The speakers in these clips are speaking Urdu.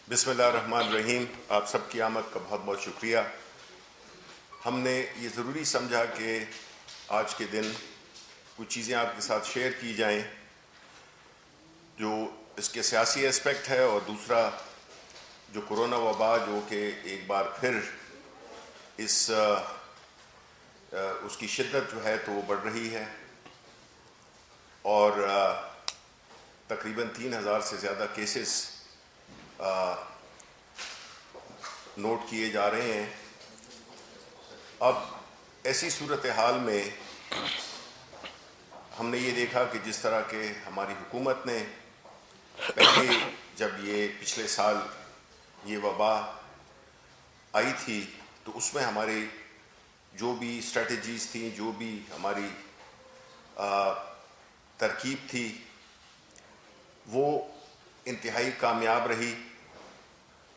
بسم اللہ الرحمن الرحیم. آپ سب کی آمد کا بہت بہت شکریہ. ہم نے یہ ضروری سمجھا کہ آج کے دن کچھ چیزیں آپ کے ساتھ شیئر کی جائیں جو اس کے سیاسی اسپیکٹ ہے، اور دوسرا جو کرونا وبا جو کہ ایک بار پھر اس کی شدت جو ہے تو وہ بڑھ رہی ہے، اور تقریباً 3,000 سے زیادہ کیسز نوٹ کیے جا رہے ہیں. اب ایسی صورتحال میں ہم نے یہ دیکھا کہ جس طرح کہ ہماری حکومت نے پہلے جب یہ پچھلے سال یہ وبا آئی تھی تو اس میں ہماری جو بھی اسٹریٹجیز تھیں، جو بھی ہماری ترکیب تھی، وہ انتہائی کامیاب رہی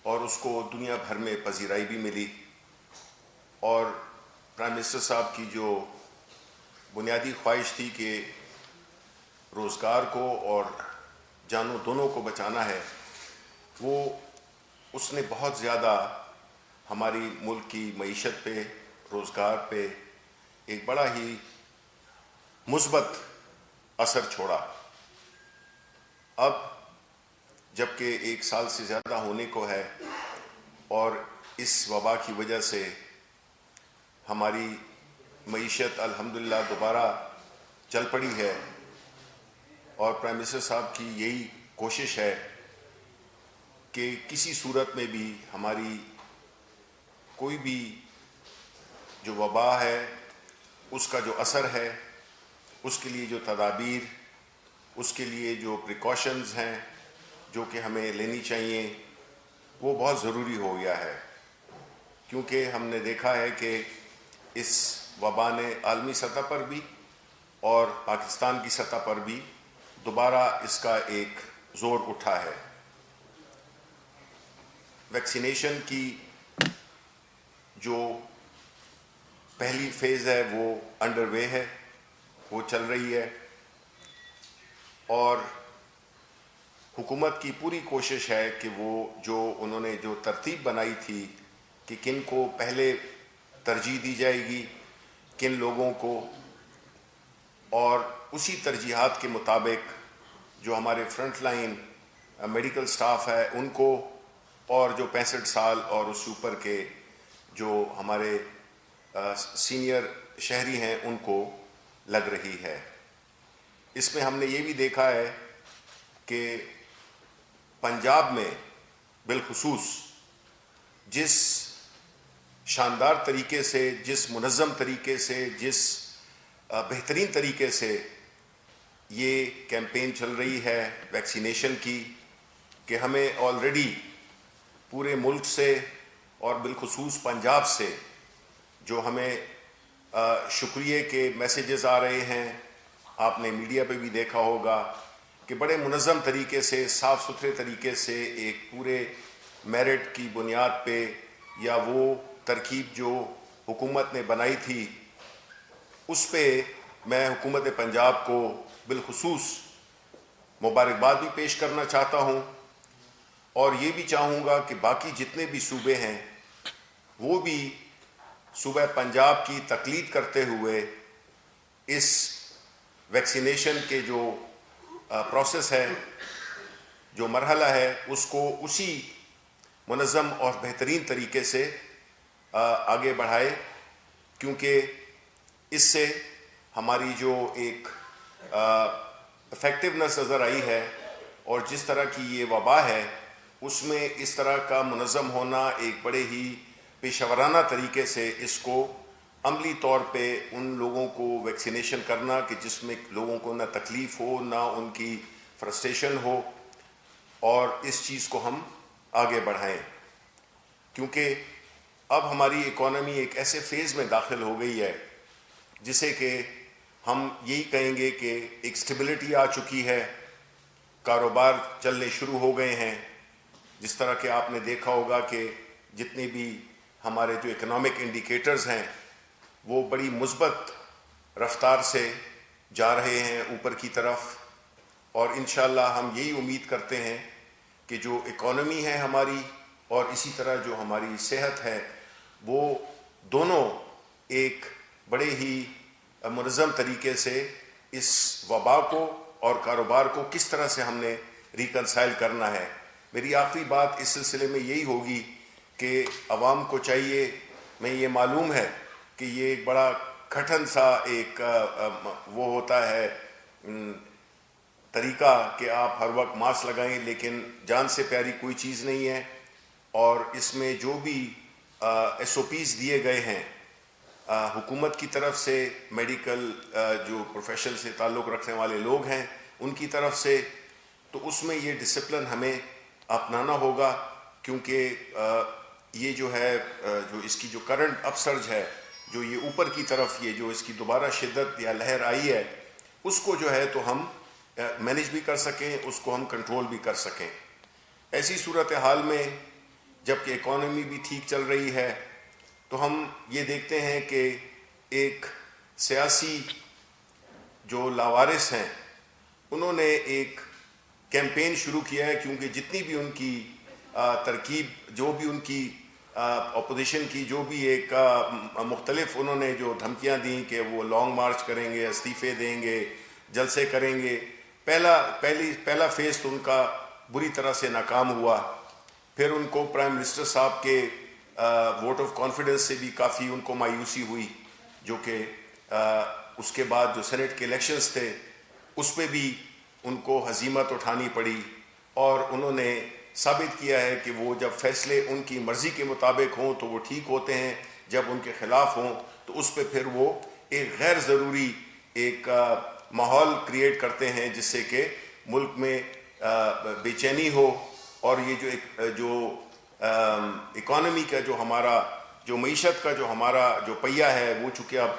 اور اس کو دنیا بھر میں پذیرائی بھی ملی. اور پرائم منسٹر صاحب کی جو بنیادی خواہش تھی کہ روزگار کو اور جانوں دونوں کو بچانا ہے، وہ اس نے بہت زیادہ ہماری ملک کی معیشت پہ، روزگار پہ ایک بڑا ہی مثبت اثر چھوڑا. اب جبکہ 1 سال سے زیادہ ہونے کو ہے اور اس وبا کی وجہ سے ہماری معیشت الحمدللہ دوبارہ چل پڑی ہے، اور پرائم منسٹر صاحب کی یہی کوشش ہے کہ کسی صورت میں بھی ہماری کوئی بھی جو وبا ہے اس کا جو اثر ہے، اس کے لیے جو تدابیر، اس کے لیے جو پریکاشنز ہیں جو کہ ہمیں لینی چاہیے، وہ بہت ضروری ہو گیا ہے. کیونکہ ہم نے دیکھا ہے کہ اس وبا نے عالمی سطح پر بھی اور پاکستان کی سطح پر بھی دوبارہ اس کا ایک زور اٹھا ہے. ویکسینیشن کی جو پہلی فیز ہے وہ انڈر وے ہے، وہ چل رہی ہے، اور حکومت کی پوری کوشش ہے کہ وہ جو انہوں نے جو ترتیب بنائی تھی کہ کن کو پہلے ترجیح دی جائے گی، کن لوگوں کو، اور اسی ترجیحات کے مطابق جو ہمارے فرنٹ لائن میڈیکل سٹاف ہے ان کو، اور جو 65 سال اور اس سے اوپر کے جو ہمارے سینئر شہری ہیں ان کو لگ رہی ہے. اس میں ہم نے یہ بھی دیکھا ہے کہ پنجاب میں بالخصوص جس شاندار طریقے سے، جس منظم طریقے سے، جس بہترین طریقے سے یہ کیمپین چل رہی ہے ویکسینیشن کی، کہ ہمیں آلریڈی پورے ملک سے اور بالخصوص پنجاب سے جو ہمیں شکریہ کے میسیجز آ رہے ہیں. آپ نے میڈیا پہ بھی دیکھا ہوگا کہ بڑے منظم طریقے سے، صاف ستھرے طریقے سے، ایک پورے میرٹ کی بنیاد پہ، یا وہ ترکیب جو حکومت نے بنائی تھی اس پہ میں حکومت پنجاب کو بالخصوص مبارکباد بھی پیش کرنا چاہتا ہوں، اور یہ بھی چاہوں گا کہ باقی جتنے بھی صوبے ہیں وہ بھی صوبہ پنجاب کی تقلید کرتے ہوئے اس ویکسینیشن کے جو پروسیس ہے، جو مرحلہ ہے، اس کو اسی منظم اور بہترین طریقے سے آگے بڑھائے. کیونکہ اس سے ہماری جو ایک افیکٹونیس نظر آئی ہے، اور جس طرح کی یہ وبا ہے اس میں اس طرح کا منظم ہونا، ایک بڑے ہی پیشہ ورانہ طریقے سے اس کو عملی طور پہ ان لوگوں کو ویکسینیشن کرنا کہ جس میں لوگوں کو نہ تکلیف ہو، نہ ان کی فرسٹریشن ہو، اور اس چیز کو ہم آگے بڑھائیں. کیونکہ اب ہماری اکانومی ایک ایسے فیز میں داخل ہو گئی ہے جسے کہ ہم یہی کہیں گے کہ ایک سٹیبلٹی آ چکی ہے، کاروبار چلنے شروع ہو گئے ہیں. جس طرح کہ آپ نے دیکھا ہوگا کہ جتنے بھی ہمارے جو اکنامک انڈیکیٹرز ہیں وہ بڑی مثبت رفتار سے جا رہے ہیں اوپر کی طرف، اور انشاءاللہ ہم یہی امید کرتے ہیں کہ جو اکانومی ہے ہماری اور اسی طرح جو ہماری صحت ہے وہ دونوں ایک بڑے ہی منظم طریقے سے اس وبا کو اور کاروبار کو کس طرح سے ہم نے ریکنسائل کرنا ہے. میری آخری بات اس سلسلے میں یہی ہوگی کہ عوام کو چاہیے، میں یہ معلوم ہے کہ یہ ایک بڑا کٹھن سا ایک وہ ہوتا ہے طریقہ کہ آپ ہر وقت ماسک لگائیں، لیکن جان سے پیاری کوئی چیز نہیں ہے. اور اس میں جو بھی ایس او پیز دیے گئے ہیں حکومت کی طرف سے، میڈیکل جو پروفیشن سے تعلق رکھنے والے لوگ ہیں ان کی طرف سے، تو اس میں یہ ڈسپلن ہمیں اپنانا ہوگا، کیونکہ یہ جو ہے جو اس کی جو کرنٹ اپ سرج ہے، جو یہ اوپر کی طرف یہ جو اس کی دوبارہ شدت یا لہر آئی ہے، اس کو جو ہے تو ہم مینیج بھی کر سکیں، اس کو ہم کنٹرول بھی کر سکیں. ایسی صورتحال میں جب کہ اکانومی بھی ٹھیک چل رہی ہے تو ہم یہ دیکھتے ہیں کہ ایک سیاسی جو لاوارث ہیں انہوں نے ایک کیمپین شروع کیا ہے، کیونکہ جتنی بھی ان کی ترکیب، جو بھی ان کی اپوزیشن کی جو بھی ایک مختلف انہوں نے جو دھمکیاں دیں کہ وہ لانگ مارچ کریں گے، استعفے دیں گے، جلسے کریں گے، پہلا فیز تو ان کا بری طرح سے ناکام ہوا. پھر ان کو پرائم منسٹر صاحب کے ووٹ آف کانفیڈنس سے بھی کافی ان کو مایوسی ہوئی، جو کہ اس کے بعد جو سینٹ کے الیکشنز تھے اس پہ بھی ان کو ہزیمت اٹھانی پڑی، اور انہوں نے ثابت کیا ہے کہ وہ جب فیصلے ان کی مرضی کے مطابق ہوں تو وہ ٹھیک ہوتے ہیں، جب ان کے خلاف ہوں تو اس پہ پھر وہ ایک غیر ضروری ایک ماحول کریٹ کرتے ہیں جس سے کہ ملک میں بے چینی ہو. اور یہ جو اکانومی کا جو ہمارا جو معیشت کا جو ہمارا جو پہیہ ہے وہ چونکہ اب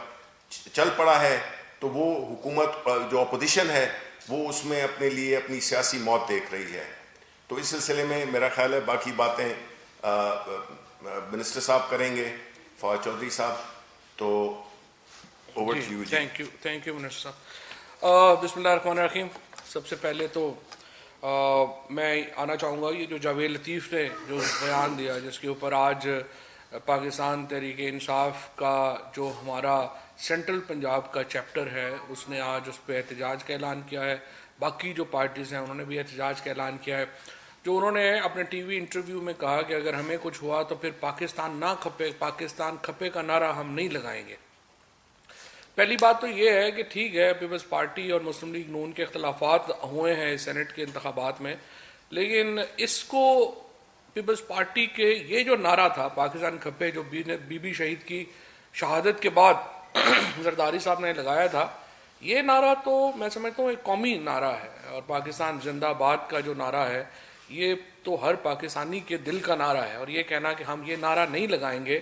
چل پڑا ہے، تو وہ حکومت جو اپوزیشن ہے وہ اس میں اپنے لیے اپنی سیاسی موت دیکھ رہی ہے. تو اس سلسلے میں میرا خیال ہے باقی باتیں منسٹر صاحب کریں گے، فواد چودھری صاحب. تو over to you. Thank you minister صاحب. بسم اللہ الرحمن الرحیم. سب سے پہلے تو میں آنا چاہوں گا یہ جو جاوید لطیف نے جو بیان دیا، جس کے اوپر آج پاکستان تحریک انصاف کا جو ہمارا سینٹرل پنجاب کا چیپٹر ہے اس نے آج اس پہ احتجاج کا اعلان کیا ہے. باقی جو پارٹیز ہیں انہوں نے بھی احتجاج کا اعلان کیا ہے. جو انہوں نے اپنے ٹی وی انٹرویو میں کہا کہ اگر ہمیں کچھ ہوا تو پھر پاکستان نہ کھپے، پاکستان کھپے کا نعرہ ہم نہیں لگائیں گے. پہلی بات تو یہ ہے کہ ٹھیک ہے پیپلز پارٹی اور مسلم لیگ نون کے اختلافات ہوئے ہیں سینٹ کے انتخابات میں، لیکن اس کو پیپلز پارٹی کے یہ جو نعرہ تھا پاکستان کھپے، جو بی بی شہید کی شہادت کے بعد زرداری صاحب نے لگایا تھا، یہ نعرہ تو میں سمجھتا ہوں ایک قومی نعرہ ہے. اور پاکستان زندہ باد کا جو نعرہ ہے یہ تو ہر پاکستانی کے دل کا نعرہ ہے، اور یہ کہنا کہ ہم یہ نعرہ نہیں لگائیں گے،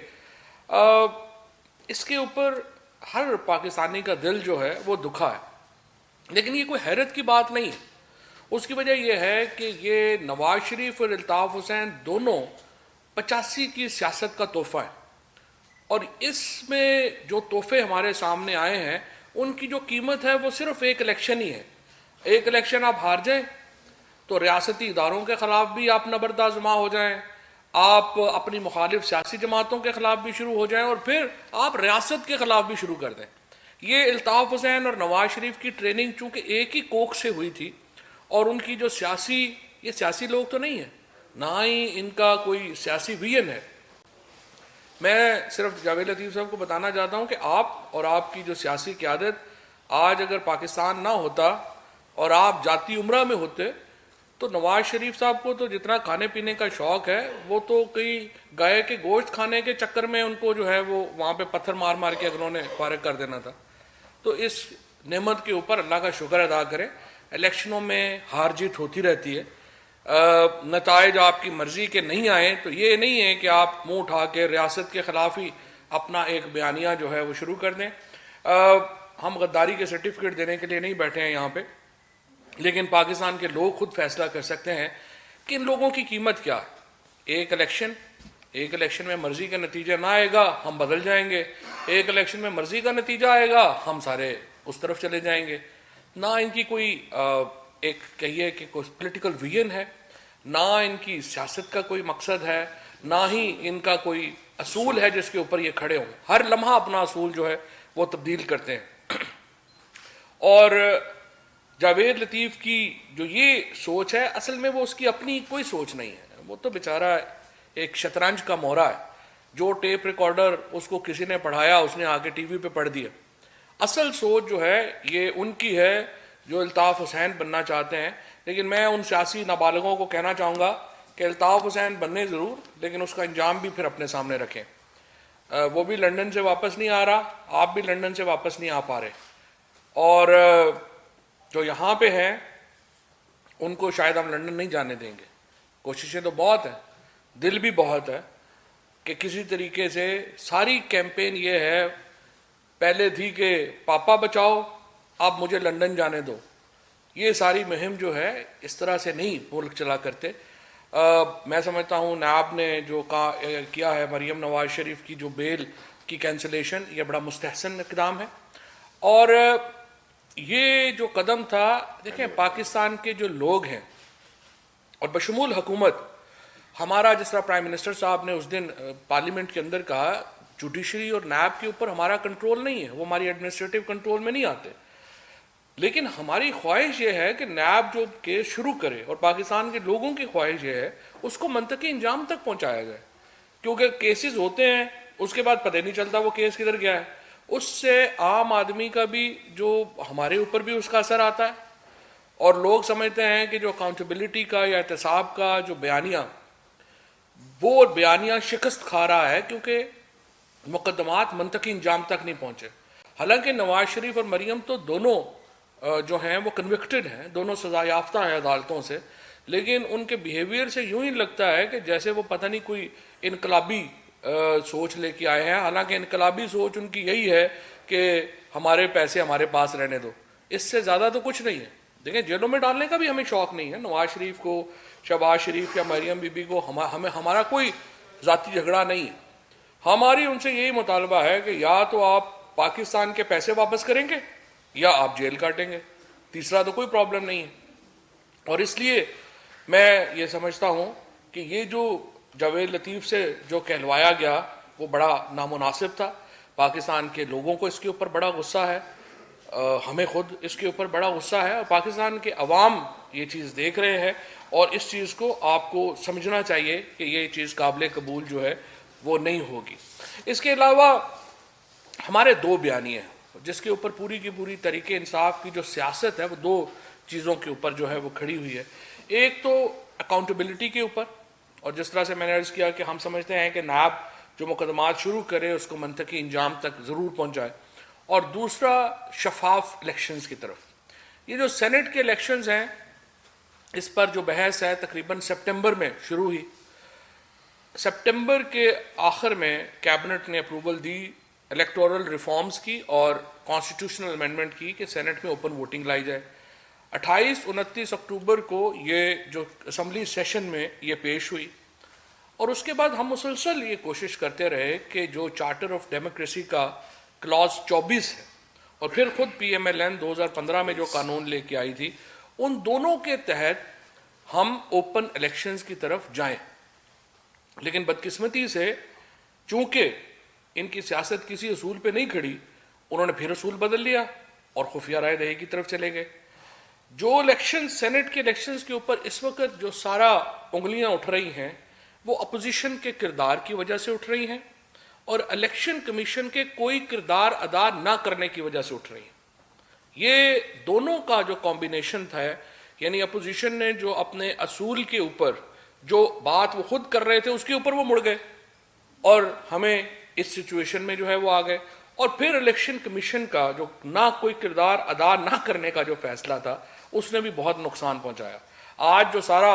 اس کے اوپر ہر پاکستانی کا دل جو ہے وہ دکھا ہے. لیکن یہ کوئی حیرت کی بات نہیں ہے. اس کی وجہ یہ ہے کہ یہ نواز شریف اور الطاف حسین دونوں 85 کی سیاست کا تحفہ ہے، اور اس میں جو تحفے ہمارے سامنے آئے ہیں ان کی جو قیمت ہے وہ صرف ایک الیکشن ہی ہے. ایک الیکشن آپ ہار جائیں تو ریاستی اداروں کے خلاف بھی آپ نبردآزما ہو جائیں، آپ اپنی مخالف سیاسی جماعتوں کے خلاف بھی شروع ہو جائیں، اور پھر آپ ریاست کے خلاف بھی شروع کر دیں. یہ الطاف حسین اور نواز شریف کی ٹریننگ چونکہ ایک ہی کوک سے ہوئی تھی، اور ان کی جو یہ سیاسی لوگ تو نہیں ہیں، نہ ہی ان کا کوئی سیاسی ویژن ہے. میں صرف جاوید لطیف صاحب کو بتانا چاہتا ہوں کہ آپ اور آپ کی جو سیاسی قیادت آج اگر پاکستان نہ ہوتا اور آپ جاتی عمرہ میں ہوتے تو نواز شریف صاحب کو تو جتنا کھانے پینے کا شوق ہے وہ تو کئی گائے کے گوشت کھانے کے چکر میں ان کو جو ہے وہ وہاں پہ پتھر مار مار کے انہوں نے فارغ کر دینا تھا. تو اس نعمت کے اوپر اللہ کا شکر ادا کریں. الیکشنوں میں ہار جیت ہوتی رہتی ہے، نتائج آپ کی مرضی کے نہیں آئیں تو یہ نہیں ہے کہ آپ منہ اٹھا کے ریاست کے خلاف ہی اپنا ایک بیانیہ جو ہے وہ شروع کر دیں. ہم غداری کے سرٹیفکیٹ دینے کے لیے نہیں بیٹھے ہیں یہاں پہ، لیکن پاکستان کے لوگ خود فیصلہ کر سکتے ہیں کہ ان لوگوں کی قیمت کیا ہے. ایک الیکشن میں مرضی کا نتیجہ نہ آئے گا ہم بدل جائیں گے، ایک الیکشن میں مرضی کا نتیجہ آئے گا ہم سارے اس طرف چلے جائیں گے. نہ ان کی کوئی ایک کہیے کہ کوئی پولیٹیکل ویژن ہے، نہ ان کی سیاست کا کوئی مقصد ہے، نہ ہی ان کا کوئی اصول ہے جس کے اوپر یہ کھڑے ہوں. ہر لمحہ اپنا اصول جو ہے وہ تبدیل کرتے ہیں. اور جاوید لطیف کی جو یہ سوچ ہے، اصل میں وہ اس کی اپنی کوئی سوچ نہیں ہے. وہ تو بیچارہ ایک شطرنج کا مورا ہے. جو ٹیپ ریکارڈر اس کو کسی نے پڑھایا اس نے آ کے ٹی وی پہ پڑھ دیا. اصل سوچ جو ہے یہ ان کی ہے جو الطاف حسین بننا چاہتے ہیں. لیکن میں ان سیاسی نابالغوں کو کہنا چاہوں گا کہ الطاف حسین بننے ضرور، لیکن اس کا انجام بھی پھر اپنے سامنے رکھیں. وہ بھی لندن سے واپس نہیں آ رہا، آپ بھی لندن سے واپس نہیں آ پا رہے، اور جو یہاں پہ ہیں ان کو شاید ہم لندن نہیں جانے دیں گے. کوششیں تو بہت ہیں، دل بھی بہت ہے کہ کسی طریقے سے ساری کیمپین یہ ہے، پہلے تھی کہ پاپا بچاؤ، اب مجھے لندن جانے دو. یہ ساری مہم جو ہے اس طرح سے نہیں ملک چلا کرتے. میں سمجھتا ہوں نیب نے جو کیا ہے مریم نواز شریف کی جو بیل کی کینسلیشن، یہ بڑا مستحسن اقدام ہے. اور یہ جو قدم تھا، دیکھیں پاکستان کے جو لوگ ہیں اور بشمول حکومت، ہمارا جس طرح پرائم منسٹر صاحب نے اس دن پارلیمنٹ کے اندر کہا، جوڈیشری اور نیب کے اوپر ہمارا کنٹرول نہیں ہے، وہ ہماری ایڈمنسٹریٹو کنٹرول میں نہیں آتے. لیکن ہماری خواہش یہ ہے کہ نیب جو کیس شروع کرے، اور پاکستان کے لوگوں کی خواہش یہ ہے اس کو منطقی انجام تک پہنچایا جائے. کیونکہ کیسز ہوتے ہیں اس کے بعد پتہ نہیں چلتا وہ کیس کدھر گیا ہے. اس سے عام آدمی کا بھی جو ہمارے اوپر بھی اس کا اثر آتا ہے، اور لوگ سمجھتے ہیں کہ جو اکاؤنٹیبلٹی کا یا احتساب کا جو بیانیہ شکست کھا رہا ہے کیونکہ مقدمات منطقی انجام تک نہیں پہنچے. حالانکہ نواز شریف اور مریم تو دونوں جو ہیں وہ کنوکٹڈ ہیں، دونوں سزا یافتہ ہیں عدالتوں سے، لیکن ان کے بیہیویئر سے یوں ہی لگتا ہے کہ جیسے وہ پتہ نہیں کوئی انقلابی سوچ لے کے آئے ہیں. حالانکہ انقلابی سوچ ان کی یہی ہے کہ ہمارے پیسے ہمارے پاس رہنے دو، اس سے زیادہ تو کچھ نہیں ہے. دیکھیں جیلوں میں ڈالنے کا بھی ہمیں شوق نہیں ہے، نواز شریف کو، شہباز شریف یا مریم بی بی کو، ہمارا کوئی ذاتی جھگڑا نہیں ہے. ہماری ان سے یہی مطالبہ ہے کہ یا تو آپ پاکستان کے پیسے واپس کریں گے یا آپ جیل کاٹیں گے، تیسرا تو کوئی پرابلم نہیں ہے. اور اس لیے میں یہ سمجھتا ہوں کہ یہ جو جاوید لطیف سے جو کہلوایا گیا وہ بڑا نامناسب تھا. پاکستان کے لوگوں کو اس کے اوپر بڑا غصہ ہے، ہمیں خود اس کے اوپر بڑا غصہ ہے، اور پاکستان کے عوام یہ چیز دیکھ رہے ہیں، اور اس چیز کو آپ کو سمجھنا چاہیے کہ یہ چیز قابل قبول جو ہے وہ نہیں ہوگی. اس کے علاوہ ہمارے دو بیانیے ہیں جس کے اوپر پوری کی پوری طریقے انصاف کی جو سیاست ہے وہ دو چیزوں کے اوپر جو ہے وہ کھڑی ہوئی ہے. ایک تو اکاؤنٹیبلٹی کے اوپر، اور جس طرح سے میں نے عرض کیا کہ ہم سمجھتے ہیں کہ نیب جو مقدمات شروع کرے اس کو منطقی انجام تک ضرور پہنچائے. اور دوسرا شفاف الیکشنز کی طرف. یہ جو سینٹ کے الیکشنز ہیں اس پر جو بحث ہے تقریباً سپٹمبر میں شروع ہوئی. سپٹمبر کے آخر میں کیبنٹ نے اپروول دی الیکٹورل ریفارمز کی اور کانسٹیٹیوشنل امینڈمنٹ کی کہ سینٹ میں اوپن ووٹنگ لائی جائے. 28-29 اکتوبر کو یہ جو اسمبلی سیشن میں یہ پیش ہوئی، اور اس کے بعد ہم مسلسل یہ کوشش کرتے رہے کہ جو چارٹر آف ڈیموکریسی کا کلاز 24 ہے، اور پھر خود پی ایم ایل این 2015 میں جو قانون لے کے آئی تھی، ان دونوں کے تحت ہم اوپن الیکشنز کی طرف جائیں. لیکن بدقسمتی سے چونکہ ان کی سیاست کسی اصول پہ نہیں کھڑی، انہوں نے پھر اصول بدل لیا اور خفیہ رائے دہی کی طرف چلے گئے. جو الیکشن سینٹ کے الیکشنز کے اوپر اس وقت جو سارا انگلیاں اٹھ رہی ہیں وہ اپوزیشن کے کردار کی وجہ سے اٹھ رہی ہیں، اور الیکشن کمیشن کے کوئی کردار ادا نہ کرنے کی وجہ سے اٹھ رہی ہیں. یہ دونوں کا جو کمبینیشن تھا، یعنی اپوزیشن نے جو اپنے اصول کے اوپر جو بات وہ خود کر رہے تھے اس کے اوپر وہ مڑ گئے، اور ہمیں اس سچویشن میں جو ہے وہ آ گئے. اور پھر الیکشن کمیشن کا جو نہ کوئی کردار ادا نہ کرنے کا جو فیصلہ تھا اس نے بھی بہت نقصان پہنچایا. آج جو سارا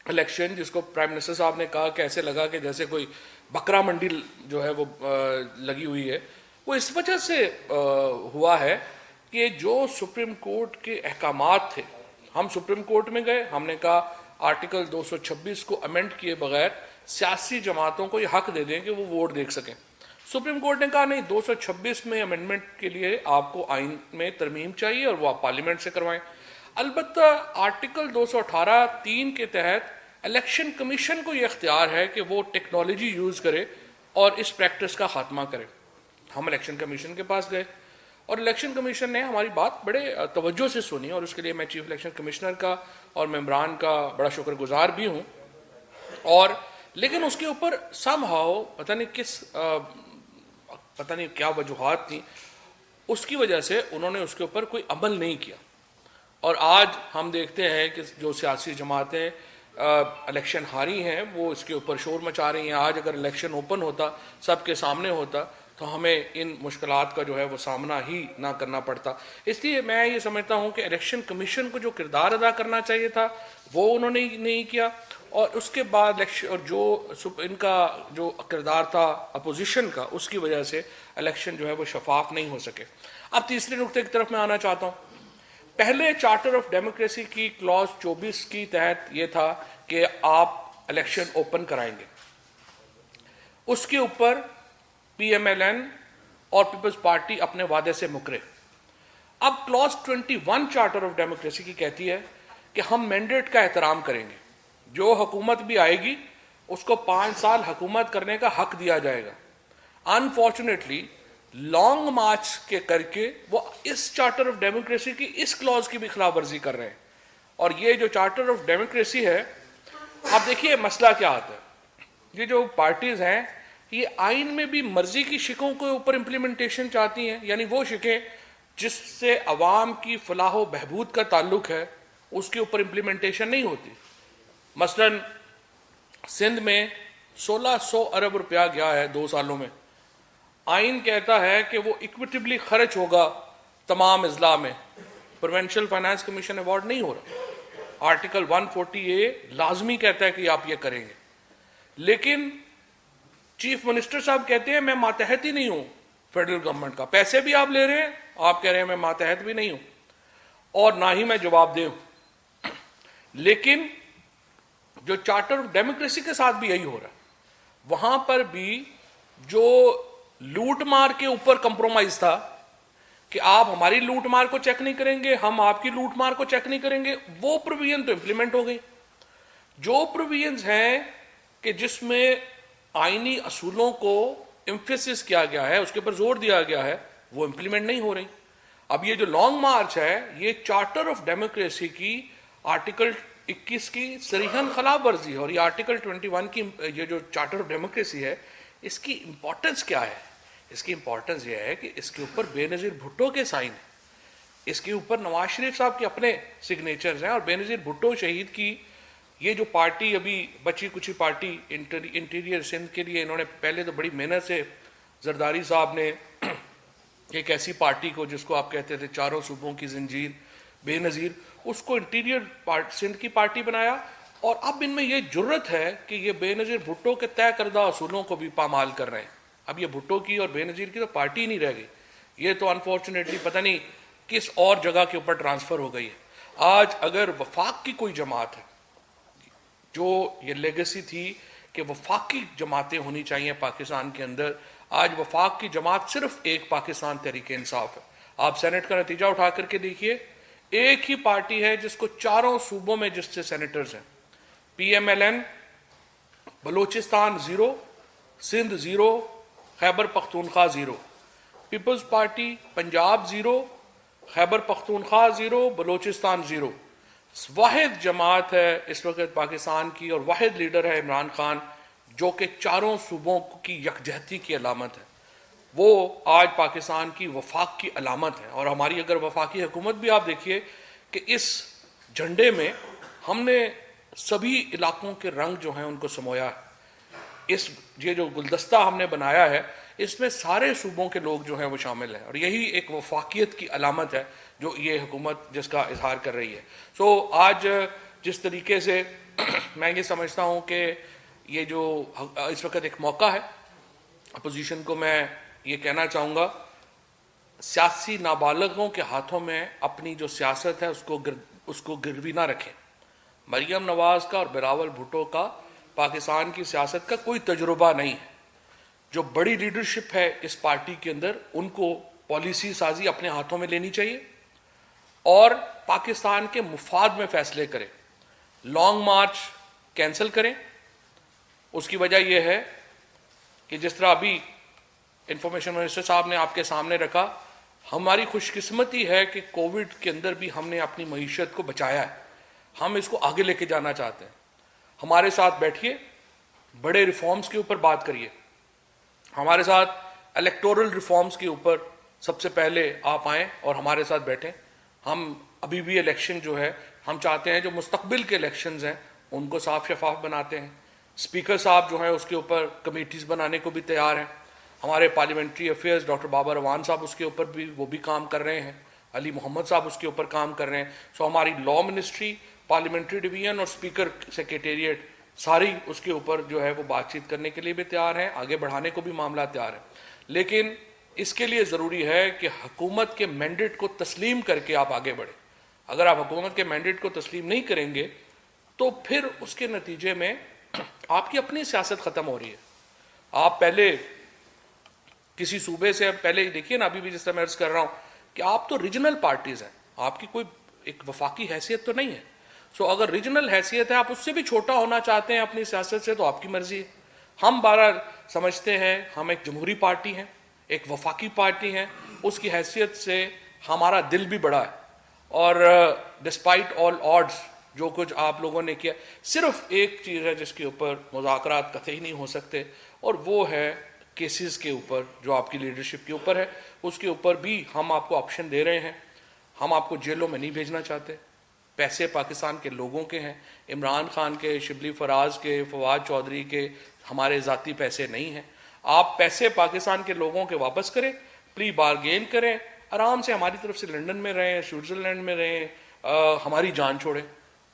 الیکشن جس کو پرائم منسٹر صاحب نے کہا کہ ایسے لگا کہ جیسے کوئی بکرا منڈی جو ہے وہ لگی ہوئی ہے، وہ اس وجہ سے ہوا ہے کہ جو سپریم کورٹ کے احکامات تھے، ہم سپریم کورٹ میں گئے، ہم نے کہا آرٹیکل 226 کو امینڈ کیے بغیر سیاسی جماعتوں کو یہ حق دے دیں کہ وہ ووٹ دیکھ سکیں. سپریم کورٹ نے کہا نہیں، 226 میں امینڈمنٹ کے لیے آپ کو آئین میں ترمیم چاہیے اور وہ آپ پارلیمنٹ سے کروائیں. البتہ آرٹیکل 218(3) کے تحت الیکشن کمیشن کو یہ اختیار ہے کہ وہ ٹیکنالوجی یوز کرے اور اس پریکٹس کا خاتمہ کرے. ہم الیکشن کمیشن کے پاس گئے اور الیکشن کمیشن نے ہماری بات بڑے توجہ سے سنی, اور اس کے لیے میں چیف الیکشن کمشنر کا اور ممبران کا بڑا شکر گزار بھی ہوں. اور لیکن اس کے اوپر سم ہاؤ پتہ نہیں کیا وجوہات تھیں, اس کی وجہ سے انہوں نے اس کے اوپر کوئی عمل نہیں کیا. اور آج ہم دیکھتے ہیں کہ جو سیاسی جماعتیں الیکشن ہاری ہیں وہ اس کے اوپر شور مچا رہی ہیں. آج اگر الیکشن اوپن ہوتا, سب کے سامنے ہوتا, تو ہمیں ان مشکلات کا جو ہے وہ سامنا ہی نہ کرنا پڑتا. اس لیے میں یہ سمجھتا ہوں کہ الیکشن کمیشن کو جو کردار ادا کرنا چاہیے تھا وہ انہوں نے نہیں کیا, اور اس کے بعد اور جو ان کا جو کردار تھا اپوزیشن کا, اس کی وجہ سے الیکشن جو ہے وہ شفاف نہیں ہو سکے. اب تیسرے نقطے کی طرف میں آنا چاہتا ہوں. پہلے چارٹر آف ڈیموکریسی کی کلاز 24 کی تحت یہ تھا کہ آپ الیکشن اوپن کرائیں گے. اس کے اوپر پی ایم ایل این اور پیپلز پارٹی اپنے وعدے سے مکرے. اب کلاز 21 چارٹر آف ڈیموکریسی کی کہتی ہے کہ ہم مینڈیٹ کا احترام کریں گے, جو حکومت بھی آئے گی اس کو 5 سال حکومت کرنے کا حق دیا جائے گا. انفارچونیٹلی لانگ مارچ کے کر کے وہ اس چارٹر آف ڈیموکریسی کی اس کلاز کی بھی خلاف ورزی کر رہے ہیں. اور یہ جو چارٹر آف ڈیموکریسی ہے, آپ دیکھیے مسئلہ کیا آتا ہے. یہ جو پارٹیز ہیں یہ آئین میں بھی مرضی کی شکوں کے اوپر امپلیمنٹیشن چاہتی ہیں, یعنی وہ شکیں جس سے عوام کی فلاح و بہبود کا تعلق ہے اس کے اوپر امپلیمنٹیشن نہیں ہوتی. مثلا سندھ میں 1600 ارب روپیہ گیا ہے 2 سالوں میں. آئین کہتا ہے کہ وہ ایکویٹیبلی خرچ ہوگا تمام اضلاع میں. پروونشل فائنانس کمیشن ایوارڈ نہیں ہو رہا. آرٹیکل 140A لازمی کہتا ہے کہ آپ یہ کریں گے, لیکن چیف منسٹر صاحب کہتے ہیں میں ماتحت ہی نہیں ہوں فیڈرل گورنمنٹ کا. پیسے بھی آپ لے رہے ہیں, آپ کہہ رہے ہیں میں ماتحت بھی نہیں ہوں اور نہ ہی میں جواب دہ ہوں. لیکن جو چارٹر آف ڈیموکریسی کے ساتھ بھی یہی ہو رہا ہے. وہاں پر بھی جو لوٹ مار کے اوپر کمپرومائز تھا کہ آپ ہماری لوٹ مار کو چیک نہیں کریں گے, ہم آپ کی لوٹ مار کو چیک نہیں کریں گے, وہ پروویژن تو امپلیمنٹ ہو گئی. جو پروویژنز ہیں کہ جس میں آئینی اصولوں کو ایمفیسس کیا گیا ہے, اس کے اوپر زور دیا گیا ہے, وہ امپلیمنٹ نہیں ہو رہی. اب یہ جو لانگ مارچ ہے یہ چارٹر آف ڈیموکریسی کی آرٹیکل 21 کی صریحاً خلاف ورزی ہے. اور یہ آرٹیکل 21 کی یہ جو چارٹر آف ڈیموکریسی ہے اس کی امپورٹنس کیا ہے؟ اس کی امپورٹنس یہ ہے کہ اس کے اوپر بے نظیر بھٹو کے سائن ہیں, اس کے اوپر نواز شریف صاحب کے اپنے سگنیچرز ہیں, اور بے نظیر بھٹو شہید کی یہ جو پارٹی ابھی بچی کچی پارٹی انٹیریئر سندھ کے لیے انہوں نے پہلے تو بڑی محنت سے زرداری صاحب نے ایک ایسی پارٹی کو جس کو آپ کہتے تھے چاروں صوبوں کی زنجیر بے نظیر, اس کو انٹیریئر سندھ کی پارٹی بنایا. اور اب ان میں یہ جرت ہے کہ یہ بے نظیر بھٹو کے طے کردہ اصولوں کو بھی پامال کر رہے ہیں. اب یہ بھٹو کی اور بے نظیر کی تو پارٹی نہیں رہ گئی, یہ تو انفارچونیٹلی پتہ نہیں کس اور جگہ کے اوپر ٹرانسفر ہو گئی ہے. آج اگر وفاق کی کوئی جماعت ہے, جو یہ لیگیسی تھی کہ وفاقی جماعتیں ہونی چاہیے پاکستان کے اندر, آج وفاق کی جماعت صرف ایک پاکستان تحریک انصاف ہے. آپ سینٹ کا نتیجہ اٹھا کر کے دیکھیے, ایک ہی پارٹی ہے جس کو چاروں صوبوں میں جس سے سینیٹرز ہیں, P M L N Balochistan 0, Sindh 0, Khyber Pakhtunkhwa 0, Peoples Party Punjab 0, Khyber Pakhtunkhwa 0, Balochistan 0. واحد جماعت ہے اس وقت پاکستان کی اور واحد لیڈر ہے عمران خان, جو کہ چاروں صوبوں کی یکجہتی کی علامت ہے. وہ آج پاکستان کی وفاق کی علامت ہے. اور ہماری اگر وفاقی حکومت بھی آپ دیکھیے کہ اس جھنڈے میں ہم نے سبھی علاقوں کے رنگ جو ہیں ان کو سمویا ہے. اس یہ جو گلدستہ ہم نے بنایا ہے اس میں سارے صوبوں کے لوگ جو ہیں وہ شامل ہیں, اور یہی ایک وفاقیت کی علامت ہے جو یہ حکومت جس کا اظہار کر رہی ہے. آج جس طریقے سے میں یہ سمجھتا ہوں کہ یہ جو اس وقت ایک موقع ہے, اپوزیشن کو میں یہ کہنا چاہوں گا سیاسی نابالغوں کے ہاتھوں میں اپنی جو سیاست ہے اس کو گروی نہ رکھیں. مریم نواز کا اور بلاول بھٹو کا پاکستان کی سیاست کا کوئی تجربہ نہیں ہے. جو بڑی لیڈرشپ ہے اس پارٹی کے اندر ان کو پالیسی سازی اپنے ہاتھوں میں لینی چاہیے, اور پاکستان کے مفاد میں فیصلے کریں. لانگ مارچ کینسل کریں. اس کی وجہ یہ ہے کہ جس طرح ابھی انفارمیشن منسٹر صاحب نے آپ کے سامنے رکھا, ہماری خوش قسمتی ہے کہ کووڈ کے اندر بھی ہم نے اپنی معیشت کو بچایا ہے. ہم اس کو آگے لے کے جانا چاہتے ہیں. ہمارے ساتھ بیٹھیے, بڑے ریفارمز کے اوپر بات کریے. ہمارے ساتھ الیکٹورل ریفارمز کے اوپر سب سے پہلے آپ آئیں اور ہمارے ساتھ بیٹھیں. ہم ابھی بھی الیکشن جو ہے ہم چاہتے ہیں جو مستقبل کے الیکشنز ہیں ان کو صاف شفاف بناتے ہیں. اسپیکر صاحب جو ہیں اس کے اوپر کمیٹیز بنانے کو بھی تیار ہیں. ہمارے پارلیمنٹری افیئرز ڈاکٹر بابر روان صاحب اس کے اوپر بھی وہ بھی کام کر رہے ہیں. علی محمد صاحب اس کے اوپر کام کر رہے ہیں. سو ہماری لا منسٹری, پارلیمنٹری ڈویژن اور اسپیکر سیکریٹریٹ ساری اس کے اوپر جو ہے وہ بات چیت کرنے کے لیے بھی تیار ہیں, آگے بڑھانے کو بھی معاملہ تیار ہے. لیکن اس کے لیے ضروری ہے کہ حکومت کے مینڈیٹ کو تسلیم کر کے آپ آگے بڑھیں. اگر آپ حکومت کے مینڈیٹ کو تسلیم نہیں کریں گے تو پھر اس کے نتیجے میں آپ کی اپنی سیاست ختم ہو رہی ہے. آپ پہلے کسی صوبے سے پہلے دیکھیے نا, ابھی بھی جس طرح میں عرض کر رہا ہوں کہ آپ تو ریجنل پارٹیز ہیں, آپ کی کوئی ایک وفاقی حیثیت تو نہیں ہے. سو اگر ریجنل حیثیت ہے, آپ اس سے بھی چھوٹا ہونا چاہتے ہیں اپنی سیاست سے, تو آپ کی مرضی ہے. ہم بہرحال سمجھتے ہیں ہم ایک جمہوری پارٹی ہیں, ایک وفاقی پارٹی ہیں. اس کی حیثیت سے ہمارا دل بھی بڑا ہے. اور ڈسپائٹ آل آڈز جو کچھ آپ لوگوں نے کیا, صرف ایک چیز ہے جس کے اوپر مذاکرات قطعی نہیں ہو سکتے, اور وہ ہے کیسز کے اوپر جو آپ کی لیڈرشپ کے اوپر ہے. اس کے اوپر بھی ہم آپ کو آپشن دے رہے ہیں. ہم آپ کو جیلوں میں نہیں بھیجنا چاہتے. پیسے پاکستان کے لوگوں کے ہیں, عمران خان کے, شبلی فراز کے, فواد چودھری کے, ہمارے ذاتی پیسے نہیں ہیں. آپ پیسے پاکستان کے لوگوں کے واپس کریں, پری بارگین کریں, آرام سے ہماری طرف سے لنڈن میں رہیں, سوئٹزرلینڈ میں رہیں, ہماری جان چھوڑیں.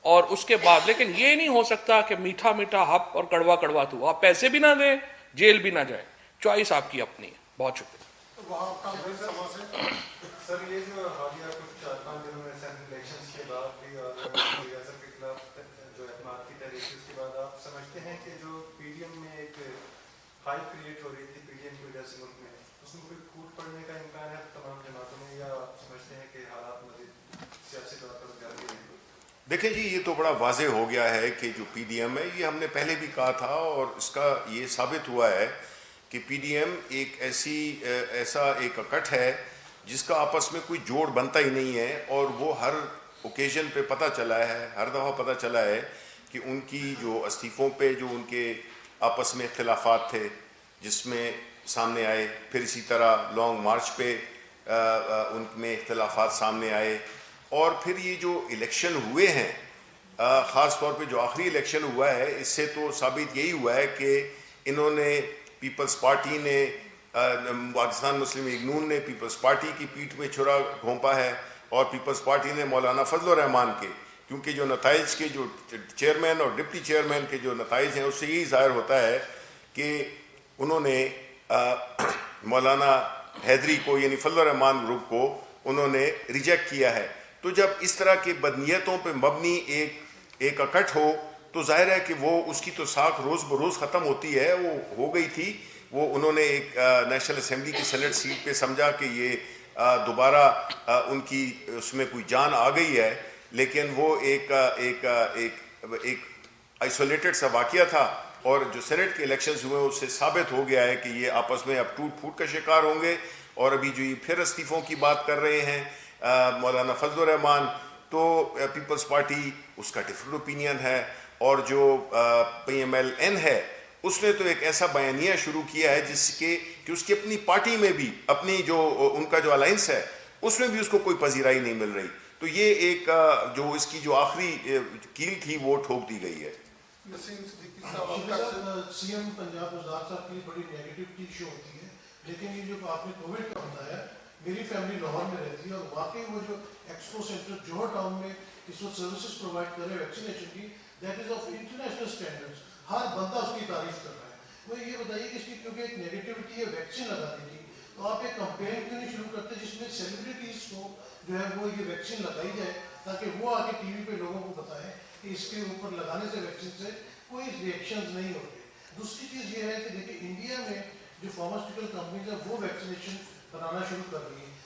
اور اس کے بعد لیکن یہ نہیں ہو سکتا کہ میٹھا میٹھا ہپ اور کڑوا کڑوا تو. آپ پیسے بھی نہ دیں, جیل بھی نہ جائیں. چوائس آپ کی اپنی ہے. بہت شکریہ. سر یہ جو حالیہ کچھ 4-5 دنوں میں الیکشنز کے بعد بھی اور ریاست کے خلاف جو اعتماد کی تحریک اس کے بعد آپ سمجھتے ہیں کہ جو پی ڈی ایم میں ایک ہائپ کریٹ ہو رہی تھی پی ڈی ایم کی وجہ سے ملک میں, اس میں کوئی پھوٹ پڑنے کا امکان ہے تمام جماعتوں میں, یا آپ سمجھتے ہیں کہ حالات مزید سیاسی طور پر جاری رہیں گے؟ دیکھیں جی, یہ تو بڑا واضح ہو گیا ہے کہ جو پی ڈی ایم ہے, یہ ہم نے پہلے بھی کہا تھا اور اس کا یہ ثابت ہوا ہے کہ پی ڈی ایم ایک ایسا ایک اکٹ ہے جس کا آپس میں کوئی جوڑ بنتا ہی نہیں ہے. اور وہ ہر اوکیزن پہ پتہ چلا ہے, ہر دفعہ پتہ چلا ہے کہ ان کی جو استعفوں پہ جو ان کے آپس میں اختلافات تھے جس میں سامنے آئے, پھر اسی طرح لانگ مارچ پہ ان میں اختلافات سامنے آئے, اور پھر یہ جو الیکشن ہوئے ہیں, خاص طور پہ جو آخری الیکشن ہوا ہے, اس سے تو ثابت یہی ہوا ہے کہ انہوں نے پیپلز پارٹی نے, پاکستان مسلم لیگ نون نے پیپلز پارٹی کی پیٹھ میں چھرا گھونپا ہے, اور پیپلز پارٹی نے مولانا فضل الرحمان کے, کیونکہ جو نتائج کے جو چیئرمین اور ڈپٹی چیئرمین کے جو نتائج ہیں اس سے یہی ظاہر ہوتا ہے کہ انہوں نے مولانا حیدری کو یعنی فضل الرحمان گروپ کو انہوں نے ریجیکٹ کیا ہے. تو جب اس طرح کے بدنیتوں پہ مبنی ایک اکٹ ہو تو ظاہر ہے کہ وہ اس کی تو ساکھ روز بروز ختم ہوتی ہے. وہ ہو گئی تھی, وہ انہوں نے ایک نیشنل اسمبلی کی سینٹ سیٹ پہ سمجھا کہ یہ دوبارہ ان کی اس میں کوئی جان آ گئی ہے, لیکن وہ ایک آئسولیٹڈ سا واقعہ تھا. اور جو سینٹ کے الیکشنز ہوئے اس سے ثابت ہو گیا ہے کہ یہ آپس میں اب ٹوٹ پھوٹ کا شکار ہوں گے. اور ابھی جو یہ پھر استعفوں کی بات کر رہے ہیں مولانا فضل الرحمان, تو پیپلز پارٹی اس کا ڈفرنٹ اوپینین ہے, اور جو پی ایم ایل این ہے اس نے تو ایک ایسا بیانیہ شروع کیا ہے جس کے کہ اس کی اپنی پارٹی میں بھی اپنی جو ان کا جو الائنس ہے اس میں بھی اس کو کوئی پذیرائی نہیں مل رہی. تو یہ ایک جو اس کی جو آخری کیل تھی وہ ٹھوک دی گئی ہے. سی ایم پنجاب وزار صاحب کی بڑی نیگیٹیوٹی شو ہوتی ہے, لیکن یہ جو آپ نے کووڈ کا بتایا, میری فیملی لاہور میں رہتی ہے, اور واقعی وہ جو ایکسپو سینٹر جوہر ٹاؤن میں اس وقت سروسز پرووائڈ کر رہے ہیں ویکسینیشن کی, that is of international standards, ہر بندہ اس کی تعریف کر رہا ہے. وہ یہ بتائیے کہ اس کی کیونکہ ایک نیگیٹیوٹی ہے ویکسین لگانے کی, تو آپ ایک کمپین کیوں نہیں شروع کرتے جس میں سیلیبریٹیز کو جو ہے وہ یہ ویکسین لگائی جائے, تاکہ وہ آ کے ٹی وی پہ لوگوں کو بتائیں کہ اس کے اوپر لگانے سے ویکسین سے کوئی ریئیکشنز نہیں ہوتے. دوسری چیز یہ ہے کہ دیکھیے انڈیا میں جو فارماسیوٹیکل کمپنیز ہیں وہ ویکسینیشن بنانا شروع کر رہی ہیں,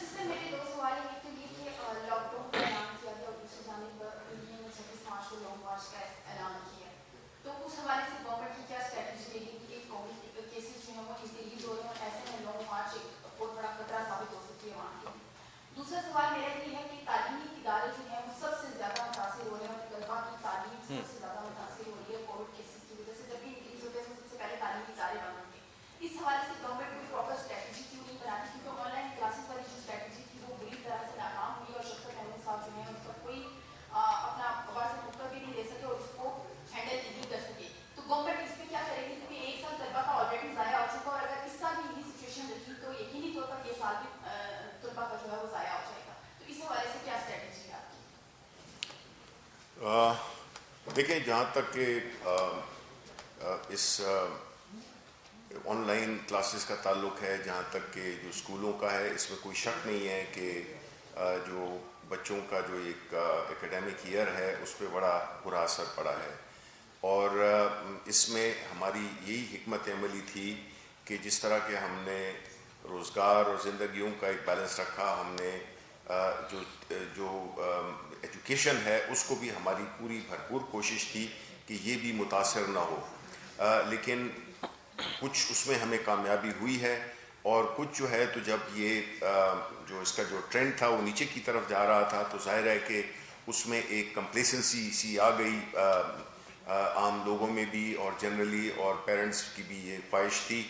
سسٹر میرے دو سوال ہیں. ایک تو یہ کہ لاک ڈاؤن کا اعلان کیا گیا اور دوسری جانب انڈیا نے 26 مارچ کو لانگ مارچ کا اعلان کیا. تو اس حوالے سے گورنمنٹ کی کیا اسٹریٹجی رہے گی کہ کووڈ کیسز جو ہیں وہ انکریز ہو رہے ہیں اور ایسے میں لانگ مارچ ایک بہت بڑا خطرہ ثابت ہو سکتی ہے وہاں کی. دوسرا سوال میرا یہ ہے کہ تعلیمی ادارے جو ہیں وہ سب سے زیادہ متاثر ہو رہے ہیں اور طلبا کی تعلیم سب سے زیادہ متاثر ہو رہی ہے کووڈ کیسز کی وجہ سے. جب بھی انکریز ہوتے ہیں سب سے پہلے تعلیمی ادارے بند ہوں گے. اس حوالے سے گورنمنٹ کوئی پراپر اسٹریٹجی کیوں نہیں بناتی؟ کیونکہ آن لائن کلاسز والی جو اسٹریٹجی تھی وہ بری طرح سے ناکام ہوئی اور شفقت محمود صاحب جو ہیں اس پر کوئی اپنا واضح نقطہ بھی نہیں دے سکے اور اس کو ہینڈل نہیں کر سکے. تو گورنمنٹ اس پہ کیا کرے گی؟ کیونکہ ایک سال طلبا کا آلریڈی ضائع ہو چکا اور اگر اس سال بھی یہی سچویشن رہی تو یقینی طور پر یہ سال بھی طلبا کا جو ہے وہ ضائع ہو جائے گا. تو اس حوالے سے کیا اسٹریٹجی ہے آپ کی؟ دیکھیں, جہاں تک کہ اس آن لائن کلاسز کا تعلق ہے, جہاں تک کہ جو اسکولوں کا ہے, اس میں کوئی شک نہیں ہے کہ جو بچوں کا جو ایک اکیڈیمک ایئر ہے اس پہ بڑا برا اثر پڑا ہے. اور اس میں ہماری یہی حکمت عملی تھی کہ جس طرح کہ ہم نے روزگار اور زندگیوں کا ایک بیلنس رکھا, ہم نے جو ایجوکیشن ہے اس کو بھی ہماری پوری بھرپور کوشش تھی کہ یہ بھی متاثر نہ ہو. لیکن کچھ اس میں ہمیں کامیابی ہوئی ہے اور کچھ جو ہے تو جب یہ جو اس کا جو ٹرینڈ تھا وہ نیچے کی طرف جا رہا تھا تو ظاہر ہے کہ اس میں ایک کمپلیسنسی سی آ گئی عام لوگوں میں بھی, اور جنرلی اور پیرنٹس کی بھی یہ خواہش تھی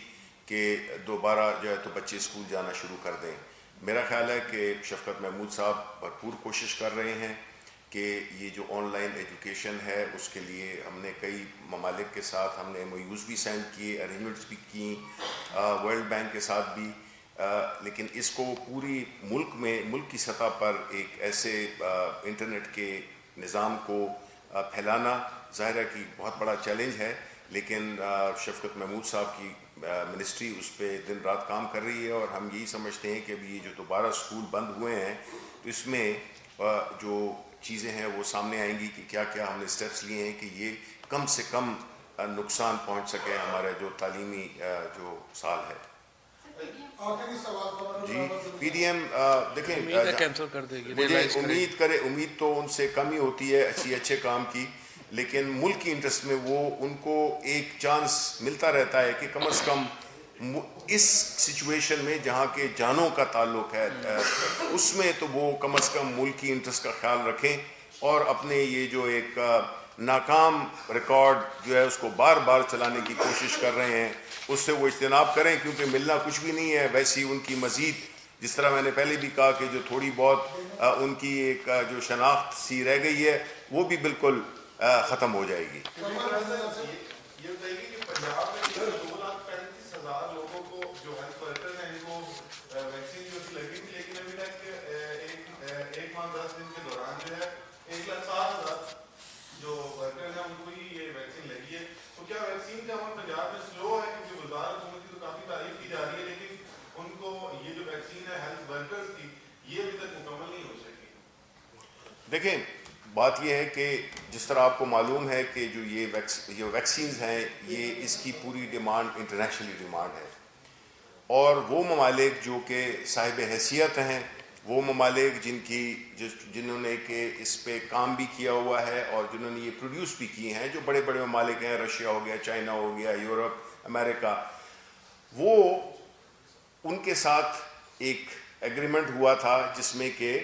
کہ دوبارہ جو ہے تو بچے اسکول جانا شروع کر دیں. میرا خیال ہے کہ شفقت محمود صاحب بھرپور کوشش کر رہے ہیں کہ یہ جو آن لائن ایجوکیشن ہے اس کے لیے ہم نے کئی ممالک کے ساتھ ہم نے MOUs بھی سائن کیے, ارینجمنٹس بھی کی ورلڈ بینک کے ساتھ بھی. لیکن اس کو پوری ملک کی سطح پر ایک ایسے انٹرنیٹ کے نظام کو پھیلانا ظاہر ہے کہ بہت بڑا چیلنج ہے. لیکن شفقت محمود صاحب کی منسٹری اس پہ دن رات کام کر رہی ہے اور ہم یہی سمجھتے ہیں کہ ابھی یہ جو دوبارہ اسکول بند ہوئے ہیں تو اس میں جو چیزیں ہیں وہ سامنے آئیں گی کہ کیا کیا ہم نے اسٹیپس لیے ہیں کہ یہ کم سے کم نقصان پہنچ سکے ہمارے جو تعلیمی جو سال ہے. جی پی ڈی ایم دیکھیں, امید تو ان سے کم ہی ہوتی ہے اچھے کام کی, لیکن ملک کی انٹرسٹ میں وہ ان کو ایک چانس ملتا رہتا ہے کہ کم از کم اس سچویشن میں جہاں کے جانوں کا تعلق ہے اس میں تو وہ کم از کم ملک کی انٹرسٹ کا خیال رکھیں اور اپنے یہ جو ایک ناکام ریکارڈ جو ہے اس کو بار بار چلانے کی کوشش کر رہے ہیں اس سے وہ اجتناب کریں, کیونکہ ملنا کچھ بھی نہیں ہے. ویسی ان کی مزید جس طرح میں نے پہلے بھی کہا کہ جو تھوڑی بہت ان کی ایک جو شناخت سی رہ گئی ہے وہ بھی بالکل ختم ہو جائے گی. یہ بتائیے کہ پنجاب میں 2,35,000 لوگوں کو جو ہیلتھ ورکر ہیں ان کو ویکسین جو لگی تھی, لیکن ابھی تک 1 ماہ 10 دن کے دوران جو ہے 1,60,000 جو ورکر ہیں ان کو ہی یہ ویکسین لگی ہے. تو کیا ویکسین کا عمل پنجاب میں سلو ہے؟ کیونکہ وزارت حکومت کی تو کافی تعریف کی جا رہی ہے, لیکن ان کو یہ جو ویکسین ہے ہیلتھ ورکرز کی یہ ابھی تک مکمل نہیں ہو سکی. دیکھیں, بات یہ ہے کہ جس طرح آپ کو معلوم ہے کہ جو یہ ویکسینز ہیں یہ اس کی پوری ڈیمانڈ انٹرنیشنلی ڈیمانڈ ہے, اور وہ ممالک جو کہ صاحب حیثیت ہیں, وہ ممالک جنہوں نے کہ اس پہ کام بھی کیا ہوا ہے اور جنہوں نے یہ پروڈیوس بھی کیے ہیں, جو بڑے بڑے ممالک ہیں, رشیا ہو گیا, چائنا ہو گیا, یورپ, امریکہ, وہ ان کے ساتھ ایک ایگریمنٹ ہوا تھا جس میں کہ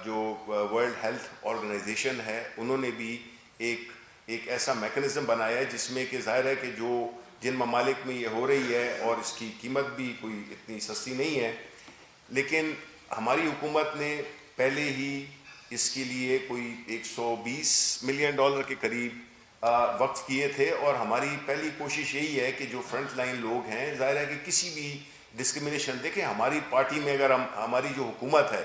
جو ورلڈ ہیلتھ آرگنائزیشن ہے انہوں نے بھی ایک ایسا میکنزم بنایا ہے جس میں کہ ظاہر ہے کہ جن ممالک میں یہ ہو رہی ہے اور اس کی قیمت بھی کوئی اتنی سستی نہیں ہے, لیکن ہماری حکومت نے پہلے ہی اس کے لیے کوئی $120 ملین کے قریب وقف کیے تھے. اور ہماری پہلی کوشش یہی ہے کہ جو فرنٹ لائن لوگ ہیں, ظاہر ہے کہ کسی بھی ڈسکرمنیشن, دیکھیں ہماری پارٹی میں اگر ہماری جو حکومت ہے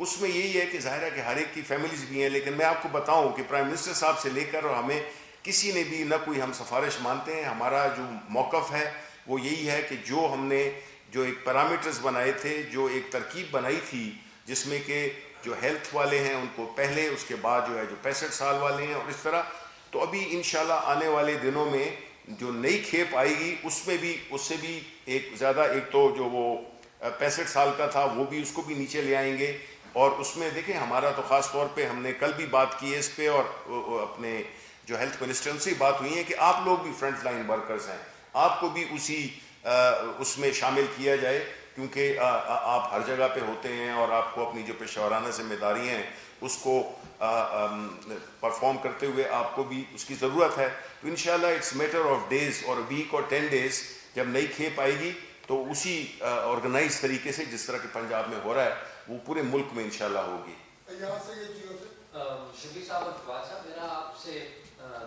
اس میں یہی ہے کہ ظاہر ہے کہ ہر ایک کی فیملیز بھی ہیں, لیکن میں آپ کو بتاؤں کہ پرائم منسٹر صاحب سے لے کر اور ہمیں کسی نے بھی نہ کوئی ہم سفارش مانتے ہیں. ہمارا جو موقف ہے وہ یہی ہے کہ جو ہم نے جو ایک پیرامیٹرز بنائے تھے, جو ایک ترکیب بنائی تھی جس میں کہ جو ہیلتھ والے ہیں ان کو پہلے, اس کے بعد جو ہے جو 65 سال والے ہیں اور اس طرح, تو ابھی انشاءاللہ آنے والے دنوں میں جو نئی کھیپ آئے گی اس سے بھی ایک زیادہ, ایک تو جو وہ 65 سال کا تھا وہ بھی، اس کو بھی نیچے لے آئیں گے. اور اس میں دیکھیں ہمارا تو خاص طور پہ ہم نے کل بھی بات کی ہے اس پہ، اور اپنے جو ہیلتھ منسٹر ان سے بات ہوئی ہے کہ آپ لوگ بھی فرنٹ لائن ورکرز ہیں، آپ کو بھی اس میں شامل کیا جائے، کیونکہ آپ ہر جگہ پہ ہوتے ہیں اور آپ کو اپنی جو پیشہ ورانہ ذمہ داری ہیں اس کو پرفارم کرتے ہوئے آپ کو بھی اس کی ضرورت ہے. تو انشاءاللہ اٹس میٹر آف ڈیز اور ویک اور 10 days جب نئی کھیپ آئے گی تو اسی آرگنائز طریقے سے جس طرح کہ پنجاب میں ہو رہا ہے وہ پورے ملک میں انشاءاللہ ہوگی. شبیر صاحب اور فواد صاحب، میرا آپ سے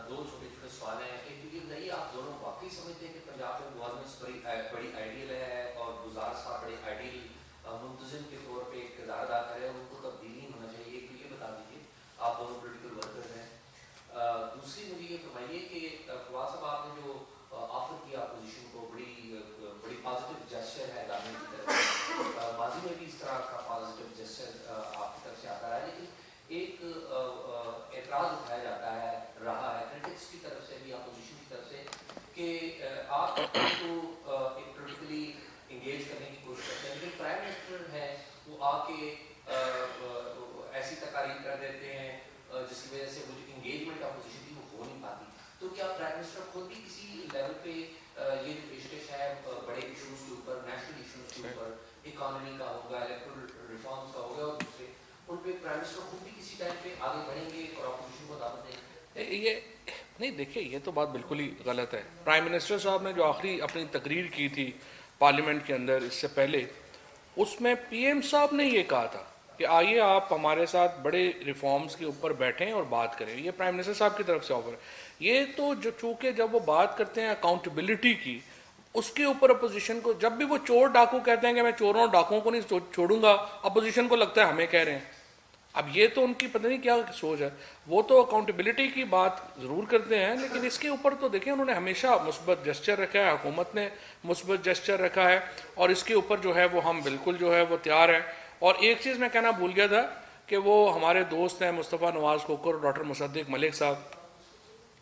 دو چھوٹے چھوٹے سوال ہیں. ایک تو یہ بتائیے، آپ دونوں واقعی سمجھتے ہیں کہ پنجاب میں گورنمنٹ بڑی آئیڈیل ہے اور گزار صاحب بڑے آئیڈیل منتظم کے طور پہ ایک کردار ادا کرے اور ان کو تبدیلی ہونا چاہیے؟ ایک تو یہ بتا دیجیے، آپ دونوں پولیٹیکل ورکر ہیں. دوسری مجھے یہ فرمائیے کہ فواد صاحب آپ نے جو آفر کیا اپوزیشن کو، بڑی پازیٹیو جسچر ہے گورنمنٹ کی طرف سے. ماضی میں بھی اس طرح کا پازیٹیو جسچر آپ کی طرف سے آتا رہا ہے، لیکن ایک اعتراض اٹھایا جاتا ہے رہا ہے کرٹکس کی طرف سے بھی، اپوزیشن کی طرف سے، کہ آپ کو ایک پولیٹیکلی انگیج کرنے کی کوشش کرتے ہیں، لیکن پرائم منسٹر ہے وہ آ کے ایسی تقاریر کر دیتے ہیں جس کی وجہ سے وہ جو انگیجمنٹ اپوزیشن کی وہ ہو نہیں پاتی. تو کیا پرائم منسٹر خود بھی کسی لیول پہ یہ جو پیشکش ہے بڑے ایشوز کے اوپر، نیشنل ایشوز کے اوپر، اکانومی کا ہوگا، الیکٹرل ریفارمس کا ہوگا، اور دوسرے ان پہ پرائم منسٹر خود بھی کسی ٹائم پہ آگے بڑھیں گے اور اپوزیشن کو دعوت دیں گے؟ یہ نہیں، دیکھیے یہ تو بات بالکل ہی غلط ہے. پرائم منسٹر صاحب نے جو آخری اپنی تقریر کی تھی پارلیمنٹ کے اندر اس سے پہلے، اس میں پی ایم صاحب نے یہ کہا تھا کہ آئیے آپ ہمارے ساتھ بڑے ریفارمز کے اوپر بیٹھیں اور بات کریں. یہ پرائم منسٹر صاحب کی طرف سے آفر ہے. یہ تو جو چونکہ جب وہ بات کرتے ہیں اکاؤنٹیبلٹی کی، اس کے اوپر اپوزیشن کو، جب بھی وہ چور ڈاکو کہتے ہیں کہ میں چوروں اور ڈاکوؤں کو نہیں چھوڑوں گا، اپوزیشن کو لگتا ہے ہمیں کہہ رہے ہیں. اب یہ تو ان کی پتہ نہیں کیا سوچ ہے. وہ تو اکاؤنٹیبلٹی کی بات ضرور کرتے ہیں، لیکن اس کے اوپر تو دیکھیں انہوں نے ہمیشہ مثبت جسچر رکھا ہے، حکومت نے مثبت جسچر رکھا ہے، اور اس کے اوپر جو ہے وہ ہم بالکل جو ہے وہ تیار ہیں. اور ایک چیز میں کہنا بھول گیا تھا کہ وہ ہمارے دوست ہیں مصطفیٰ نواز کھوکھر، ڈاکٹر مصدق ملک صاحب،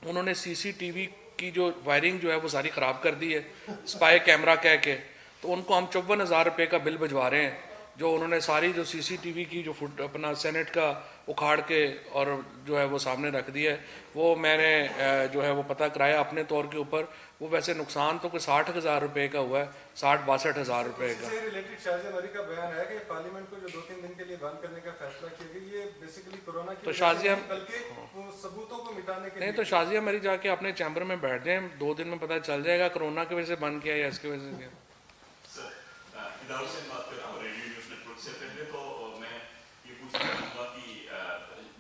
انہوں نے سی سی ٹی وی کی جو وائرنگ جو ہے وہ ساری خراب کر دی ہے اسپائی کیمرہ کہہ کے. تو ان کو ہم 54,000 روپے کا بل بھجوا رہے ہیں، جو انہوں نے ساری جو سی سی ٹی وی کی جو اپنا سینٹ کا اکھاڑ کے اور جو ہے وہ سامنے رکھ دیا ہے. وہ میں نے جو ہے وہ پتہ کرایا اپنے طور کے اوپر، وہ ویسے نقصان تو کوئی 60,000 روپے کا ہوا ہے، 60-62,000 روپے کا. اس سے ریلیٹڈ شازیہ نوری کا بیان ہے کہ پارلیمنٹ کو جو 2-3 دن کے لیے بند کرنے کا فیصلہ کیا گیا، یہ بیسیکلی کورونا کی تو شازیہ بلکہ ثبوتوں کو مٹانے کے نہیں، تو شازیہ میری جا کے اپنے چیمبر میں بیٹھ جائیں، 2 دن میں پتہ چل جائے گا کورونا کی وجہ سے بند کیا یا اس کی وجہ سے کیا. سے بات کر رہا ہوں ریڈیو نیوز نیٹ ورک سے. پہلے تو میں یہ پوچھنا چاہوں گا کہ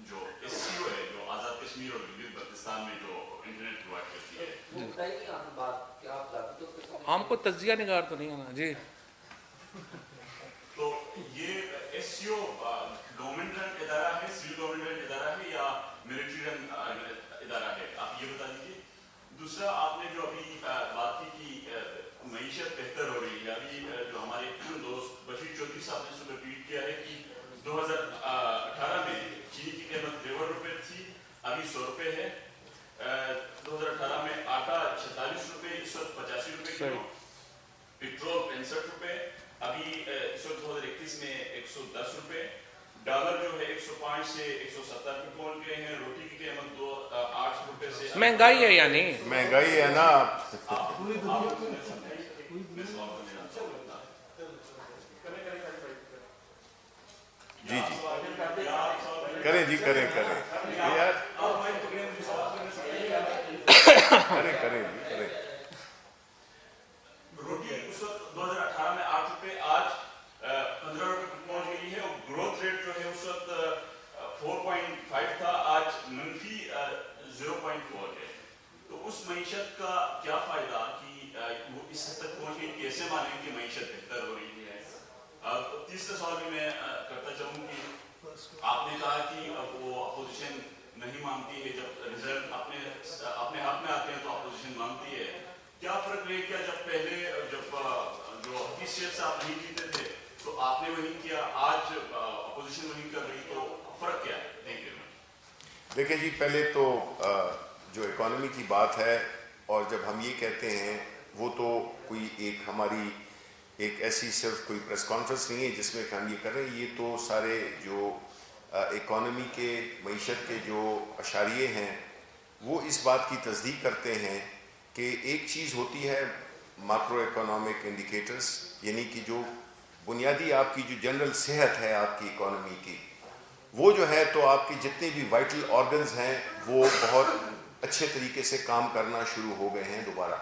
جو ایس سی او ہے جو آزاد کشمیر اور گلگت بلتستان میں جو انٹرنیٹ پرووائڈ کرتی ہے، ہم کو تجزیہ نگار تو نہیں ہے نا جی. تو یہ ایس سی او گورنمنٹ رن ادارہ ہے، سول گورنمنٹ رن ادارہ ہے یا ملٹری رن ادارہ ہے؟ آپ یہ بتا دیجیے. دوسرا، آپ نے جو ابھی بات کی کہ معیشت بہتر ہو رہی ہے، ابھی جو ہمارے دوست بشیر چودھری صاحب نے صبح ٹویٹ کیا ہے کہ 2018 میں چینی کی قیمت 53 روپے تھی، ابھی 100 روپے ہے. 2018 میں آٹا 46 روپے، اس وقت 85 روپے کلو. پیٹرول 65 روپے، ابھی اس وقت 2021 میں 110 روپے. ڈالر جو ہے 105 سے 170 پہ پہنچ گئے ہیں. روٹی کی قیمت 8 روپے سے. مہنگائی ہے یا نہیں؟ مہنگائی ہے نا. جی جی کریں جی کریں یار کریں جی کریں. روٹی اس وقت 2018 میں 8 روپے، آج 15 روپے تک پہنچ گئی ہے. اور گروتھ ریٹ جو ہے اس وقت 4.5 تھا، آج منفی 0.4 ہے. تو اس معیشت کا کیا فائدہ کہ وہ اس حد تک پہنچ گئی؟ کیسے مانیں کہ معیشت بہتر ہو رہی ہے؟ تیسرا سوال بھی میں کرتا چاہوں کہ آپ نے کہا کہ وہ اپوزیشن نہیں مانتی ہے، جب رزلٹ اپنے حق میں آتے ہیں تو اپوزیشن مانتی ہے. کیا فرق ہے کیا جب پہلے جب جو حقیقت سے آپ نہیں جیتے تھے تو آپ نے وہی کیا، آج اپوزیشن وہی کر رہی، تو فرق کیا ہے؟ Thank you. دیکھیں جی، پہلے تو جو اکانومی کی بات ہے، اور جب ہم یہ کہتے ہیں وہ تو کوئی ایک ہماری ایک ایسی صرف کوئی پریس کانفرنس نہیں ہے جس میں کہ ہم یہ کر رہے ہیں. یہ تو سارے جو اکانومی کے معیشت کے جو اشاریے ہیں وہ اس بات کی تصدیق کرتے ہیں کہ ایک چیز ہوتی ہے ماکرو اکنامک انڈیکیٹرز، یعنی کہ جو بنیادی آپ کی جو جنرل صحت ہے آپ کی اکانومی کی، وہ جو ہے تو آپ کے جتنے بھی وائٹل آرگنز ہیں وہ بہت اچھے طریقے سے کام کرنا شروع ہو گئے ہیں دوبارہ.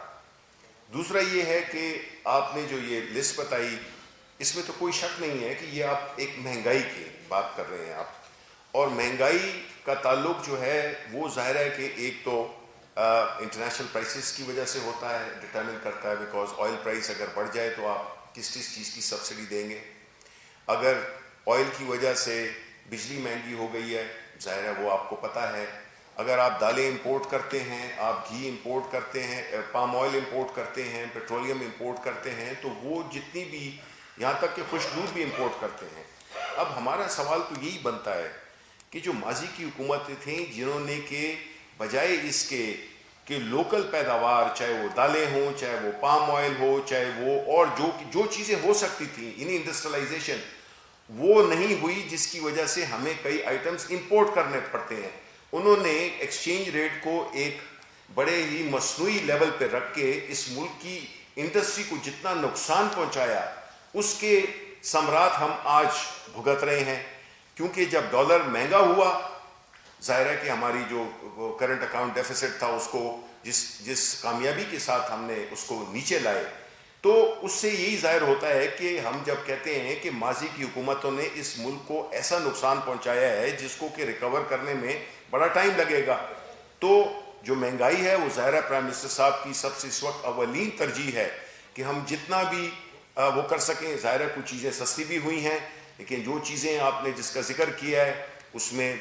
دوسرا یہ ہے کہ آپ نے جو یہ لسٹ بتائی اس میں تو کوئی شک نہیں ہے کہ یہ آپ ایک مہنگائی کی بات کر رہے ہیں آپ، اور مہنگائی کا تعلق جو ہے وہ ظاہر ہے کہ ایک تو انٹرنیشنل پرائسز کی وجہ سے ہوتا ہے، ڈٹرمن کرتا ہے، بیکاز آئل پرائس اگر بڑھ جائے تو آپ کس چیز کی سبسڈی دیں گے. اگر آئل کی وجہ سے بجلی مہنگی ہو گئی ہے ظاہر ہے وہ آپ کو پتہ ہے. اگر آپ دالیں امپورٹ کرتے ہیں، آپ گھی امپورٹ کرتے ہیں، پام آئل امپورٹ کرتے ہیں، پیٹرولیم امپورٹ کرتے ہیں، تو وہ جتنی بھی یہاں تک کہ خشک دودھ بھی امپورٹ کرتے ہیں. اب ہمارا سوال تو یہی بنتا ہے کہ جو ماضی کی حکومتیں تھیں جنہوں نے کہ بجائے اس کے کہ لوکل پیداوار، چاہے وہ دالیں ہوں، چاہے وہ پام آئل ہو، چاہے وہ اور جو چیزیں ہو سکتی تھیں، یعنی انڈسٹریلائزیشن وہ نہیں ہوئی، جس کی وجہ سے ہمیں کئی آئٹمز امپورٹ کرنے پڑتے ہیں. انہوں نے ایکسچینج ریٹ کو ایک بڑے ہی مصنوعی لیول پہ رکھ کے اس ملک کی انڈسٹری کو جتنا نقصان پہنچایا اس کے ثمرات ہم آج بھگت رہے ہیں. کیونکہ جب ڈالر مہنگا ہوا ظاہر ہے کہ ہماری جو کرنٹ اکاؤنٹ ڈیفیسٹ تھا اس کو جس کامیابی کے ساتھ ہم نے اس کو نیچے لائے، تو اس سے یہی ظاہر ہوتا ہے کہ ہم جب کہتے ہیں کہ ماضی کی حکومتوں نے اس ملک کو ایسا نقصان پہنچایا ہے جس کو کہ ریکور کرنے میں بڑا ٹائم لگے گا. تو جو مہنگائی ہے وہ ظاہر ہے پرائم منسٹر صاحب کی سب سے اس وقت اولین ترجیح ہے کہ ہم جتنا بھی وہ کر سکیں. ظاہر ہے کچھ چیزیں سستی بھی ہوئی ہیں، لیکن جو چیزیں آپ نے جس کا ذکر کیا ہے اس میں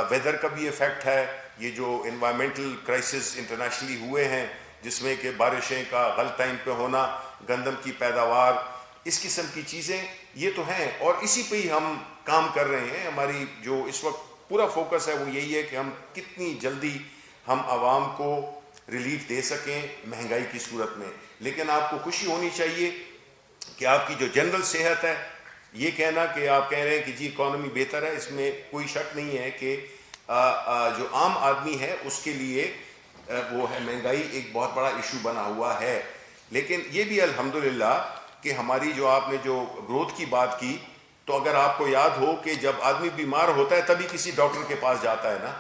ویدر کا بھی ایفیکٹ ہے. یہ جو انوائرمنٹل کرائسس انٹرنیشنلی ہوئے ہیں جس میں کہ بارشیں کا غلط ٹائم پہ ہونا، گندم کی پیداوار، اس قسم کی چیزیں یہ تو ہیں، اور اسی پہ ہی ہم کام کر رہے ہیں. ہماری جو اس وقت پورا فوکس ہے وہ یہی ہے کہ ہم کتنی جلدی ہم عوام کو ریلیف دے سکیں مہنگائی کی صورت میں. لیکن آپ کو خوشی ہونی چاہیے کہ آپ کی جو جنرل صحت ہے، یہ کہنا کہ آپ کہہ رہے ہیں کہ جی اکانومی بہتر ہے، اس میں کوئی شک نہیں ہے کہ جو عام آدمی ہے اس کے لیے وہ ہے مہنگائی ایک بہت بڑا ایشو بنا ہوا ہے. لیکن یہ بھی الحمدللہ کہ ہماری جو آپ نے جو گروتھ کی بات کی، تو اگر آپ کو یاد ہو کہ جب آدمی بیمار ہوتا ہے تبھی کسی ڈاکٹر کے پاس جاتا ہے نا.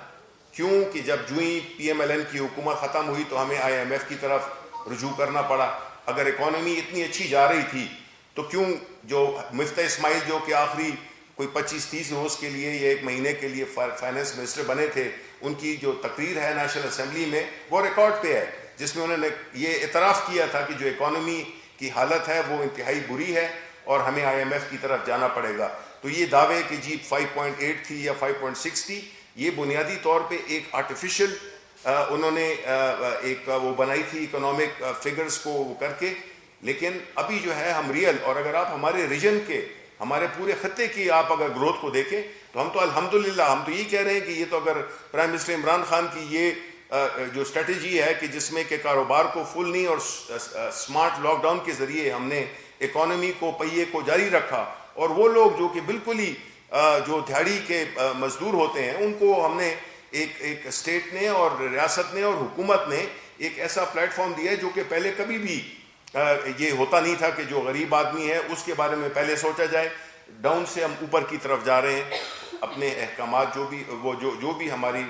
کیوں کہ جب جو ہی پی ایم ایل این کی حکومت ختم ہوئی تو ہمیں آئی ایم ایف کی طرف رجوع کرنا پڑا. اگر اکانومی اتنی اچھی جا رہی تھی تو کیوں جو مفتاح اسماعیل جو کہ آخری کوئی 25-30 روز کے لیے یا ایک مہینے کے لیے فائنانس منسٹر بنے تھے، ان کی جو تقریر ہے نیشنل اسمبلی میں وہ ریکارڈ پہ ہے، جس میں انہوں نے یہ اعتراف کیا تھا کہ جو اکانومی کی حالت ہے وہ انتہائی بری ہے اور ہمیں آئی ایم ایف کی طرف جانا پڑے گا. تو یہ دعوے کہ جی 5.8 تھی یا 5.6 تھی، یہ بنیادی طور پہ ایک آرٹیفیشل انہوں نے ایک وہ بنائی تھی اکنامک فگرز کو وہ کر کے. لیکن ابھی جو ہے ہم ریئل، اور اگر آپ ہمارے ریجن کے، ہمارے پورے خطے کی آپ اگر گروتھ کو دیکھیں تو ہم تو الحمدللہ ہم تو یہ کہہ رہے ہیں کہ یہ تو اگر پرائم منسٹر عمران خان کی یہ جو اسٹریٹجی ہے کہ جس میں کہ کاروبار کو فل نہیں اور سمارٹ لاک ڈاؤن کے ذریعے ہم نے اکانومی کو پہیے کو جاری رکھا، اور وہ لوگ جو کہ بالکل ہی جو دیہڑی کے مزدور ہوتے ہیں ان کو ہم نے ایک اسٹیٹ نے اور ریاست نے اور حکومت نے ایک ایسا پلیٹ فارم دیا ہے جو کہ پہلے کبھی بھی یہ ہوتا نہیں تھا کہ جو غریب آدمی ہے اس کے بارے میں پہلے سوچا جائے. ڈاؤن سے ہم اوپر کی طرف جا رہے ہیں. اپنے احکامات جو بھی ہماری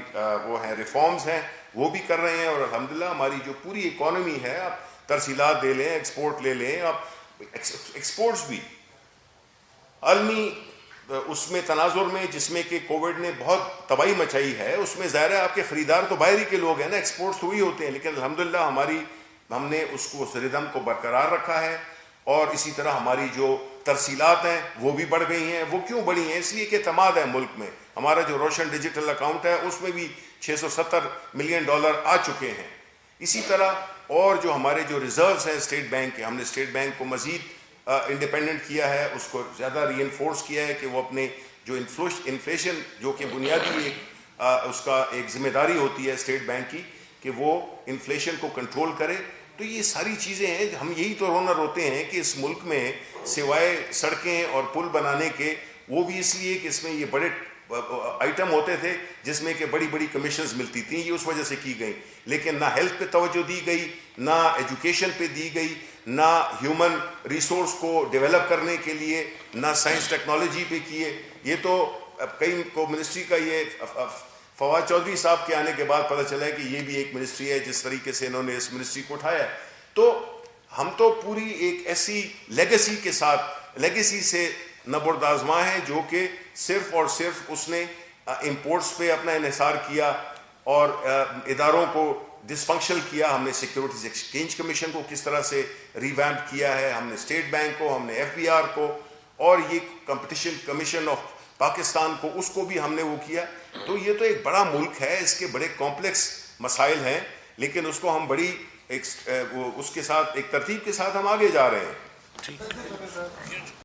وہ ہیں ریفارمز ہیں وہ بھی کر رہے ہیں، اور الحمدللہ ہماری جو پوری اکانومی ہے، آپ ترسیلات دے لیں، ایکسپورٹ لے لیں، آپ ایکسپورٹس بھی عالمی اس میں تناظر میں جس میں کہ کووڈ نے بہت تباہی مچائی ہے، اس میں ظاہر ہے آپ کے خریدار تو باہر ہی کے لوگ ہیں نا، ایکسپورٹس ہوئی ہوتے ہیں، لیکن الحمدللہ ہم نے اس کو ردم کو برقرار رکھا ہے. اور اسی طرح ہماری جو ترسیلات ہیں وہ بھی بڑھ گئی ہیں. وہ کیوں بڑھی ہیں؟ اس لیے کہ اعتماد ہے ملک میں. ہمارا جو روشن ڈیجیٹل اکاؤنٹ ہے اس میں بھی $670 ملین آ چکے ہیں. اسی طرح اور جو ہمارے جو ریزروز ہیں اسٹیٹ بینک کے، ہم نے اسٹیٹ بینک کو مزید انڈیپینڈنٹ کیا ہے، اس کو زیادہ ری انفورس کیا ہے کہ وہ اپنے جو انفلیشن جو کہ بنیادی اس کا ایک ذمہ داری ہوتی ہے اسٹیٹ بینک کی کہ وہ انفلیشن کو کنٹرول کرے. تو یہ ساری چیزیں ہیں. ہم یہی تو روتے ہیں کہ اس ملک میں سوائے سڑکیں اور پل بنانے کے, وہ بھی اس لیے کہ اس میں یہ بڑے آئٹم ہوتے تھے جس میں کہ بڑی بڑی کمیشنز ملتی تھیں, یہ اس وجہ سے کی گئی. لیکن نہ ہیلتھ پہ توجہ دی گئی, نہ ایجوکیشن پہ دی گئی, نہ ہیومن ریسورس کو ڈیولپ کرنے کے لیے, نہ سائنس ٹیکنالوجی پہ کیے. یہ تو کئی کو منسٹری کا یہ فواد چودھری صاحب کے آنے کے بعد پتہ چلا ہے کہ یہ بھی ایک منسٹری ہے جس طریقے سے انہوں نے اس منسٹری کو اٹھایا. تو ہم تو پوری ایک ایسی لیگیسی کے ساتھ, لیگیسی سے نبردآزماں ہیں جو کہ صرف اور صرف اس نے امپورٹس پہ اپنا انحصار کیا اور اداروں کو ڈس فنکشنل کیا. ہم نے سیکیورٹیز ایکسچینج کمیشن کو کس طرح سے ریویمپ کیا ہے, ہم نے اسٹیٹ بینک کو, ہم نے ایف بی آر کو, اور یہ کمپٹیشن کمیشن آف پاکستان کو, اس کو بھی ہم نے وہ کیا. تو یہ تو ایک بڑا ملک ہے, اس کے بڑے کمپلیکس مسائل ہیں, لیکن اس کو ہم بڑی اس کے ساتھ ایک ترتیب کے ساتھ ہم آگے جا رہے ہیں.